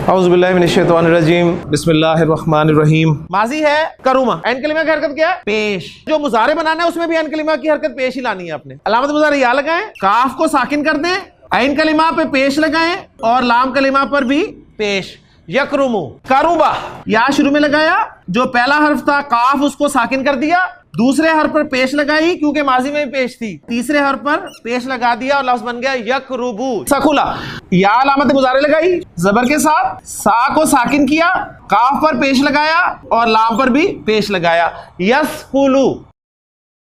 औज़ुबिल्लाहि मिनश्शैतानिर्रजीम बिस्मिल्लाहिर्रहमानिर्रहीम। माजी है करूमा, ऐन कलिमा की हरकत क्या है? पेश। जो मुजारे बनाना है उसमें भी ऐन कलिमा की हरकत पेश ही लानी है आपने। अलामत मुजारे या लगाएं, काफ को साकिन कर दें, ऐन कलिमा पे पेश लगाएं और लाम कलिमा पर भी पेश। यकरुमु करूबा, या शुरू में लगाया, जो पहला हर्फ था काफ उसको साकिन कर दिया, दूसरे हर्फ पर पेश लगाई क्योंकि माजी में पेश थी, तीसरे हर्फ पर पेश लगा दिया और लफ्ज बन गया यकरुबु। सकुला, या अलामत मुजारे लगाई जबर के साथ, सा को साकिन किया, काफ पर पेश लगाया और लाम पर भी पेश लगाया। यस्कुलु,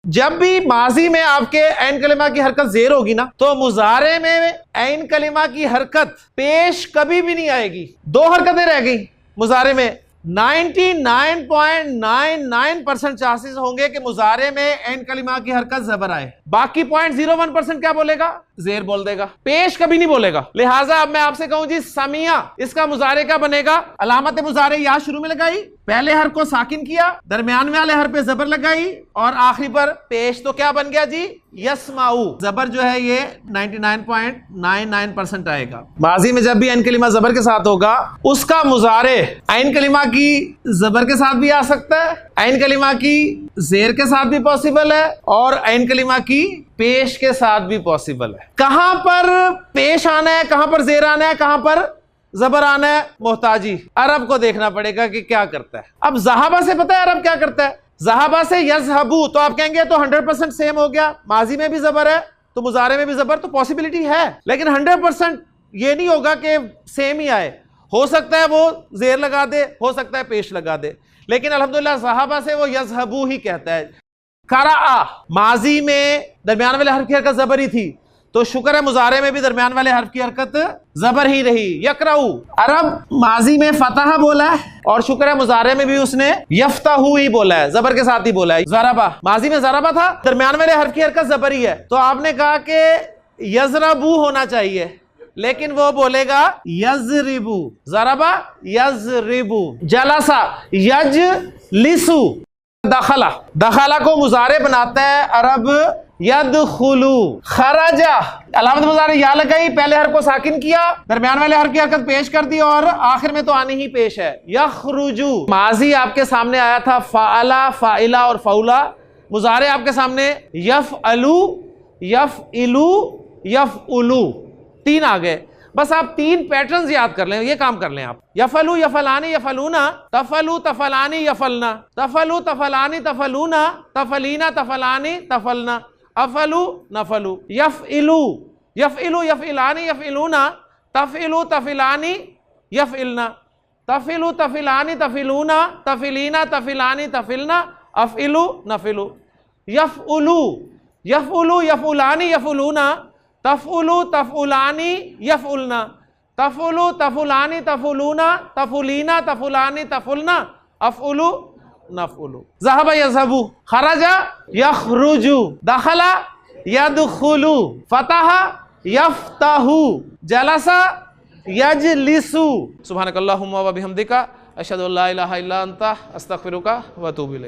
जब भी माजी में आपके ऐन कलिमा की हरकत जेर होगी ना, तो मुजारे में ऐन कलिमा की हरकत पेश कभी भी नहीं आएगी। दो हरकतें रह गई मुजारे में। 99.99% चांसेस होंगे कि मुजारे में ऐन कलिमा की हरकत जबर आए, बाकी 0.01% क्या बोलेगा? जेर बोल देगा, पेश कभी नहीं बोलेगा। लिहाजा अब मैं आपसे कहूं जी समिया, इसका मुजारे क्या बनेगा? अलामत मुजारे या शुरू में लगाई, पहले हर्फ को साकिन किया, दरमियान वाले हर्फ पे जबर लगाई और आखिरी पर पेश, तो क्या बन गया जी? यस्माऊ। जबर जो है ये 99.99% आएगा। माजी में जब भी ऐन कलिमा जबर के साथ होगा, उसका मुजारे ऐन कलिमा की जबर के साथ भी आ सकता है, ऐन कलिमा की जेर के साथ भी पॉसिबल है और ऐन कलिमा की पेश के साथ भी पॉसिबल है। कहां पर पेश आना है, कहां पर जेर आना है, कहां पर जबर आना है? मोहताजी अरब को देखना पड़ेगा कि क्या करता है। अब जहाबा से पता है अरब क्या करता है? जहाबा से यजहबू, तो आप कहेंगे तो 100% सेम हो गया, माजी में भी जबर है तो मुजारे में भी जबर, तो पॉसिबिलिटी है, लेकिन 100% ये नहीं होगा कि सेम ही आए। हो सकता है वो जेर लगा दे, हो सकता है पेश लगा दे, लेकिन अल्हम्दुलिल्लाह सहाबा से वो यजहबू ही कहता है। कराआ, माजी में दरमियान वाले हर्फ की हरकत जबर ही थी, तो शुक्र है मुजारे में भी दरमियान वाले हर्फ की हरकत जबर ही रही। यकराऊ, अरब माजी में फतह बोला है और शुक्र है मुजारे में भी उसने यफ्ताहू ही बोला है, जबर के साथ ही बोला है। जराबा, माजी में जराबा था, दरमियान वाले हर्फ की हरकत जबर ही है, तो आपने कहा कि यजरबू होना चाहिए, लेकिन वो बोलेगा यजरिबू। जराबा यजरिबू। जलसा यजलिसु। दखला, दखला को मुजारे बनाता है अरब यदखुलू। खराजा, अलामत मुजारे या लगाई, पहले हर्फ को साकिन किया, दरमियान वाले हर्फ की हरकत पेश कर दी और आखिर में तो आनी ही पेश है। यखरुजू, माजी आपके सामने आया था फाअला, फाइला और फौला, मुजारे आपके सामने यफअलू, यफइलू, यफउलू, तीन आ गए। बस आप तीन पैटर्न्स याद कर लें, ये काम कर लें आप। यफलू यफलानी यफलूना, तफलू तफलानी यफलना, तफलू तफलानी तफलूना, तफलीना तफलानी तफलना, अफलू नफलू। यफइलू यफइलू यफइलानी यफइलूना, तफइलू तफिलानी यफइलना, तफिलू तफिलानी तफिलूना, तफिलीना तफिलानी तफिलना, अफइलू नफिलू। यफउलू यफउलू यफउलानी यफउलूना, तफउलू तफउलानी यफउलना, तफउलू तफउलानी तफउलूना, तफउलीना तफउलानी तफउलना, अफउलू नफउलू। ज़हबा यज़हबू, खरजा यखरुजू, दखला यदखुलू, फतहा यफ्तहू, जलसा यजलिसू। सुब्हानकल्लाहुम्मा व बिहम्दिका अशहदु अल्ला इलाहा इल्ला अंता अस्तगफिरुका व अतूबु इलैक।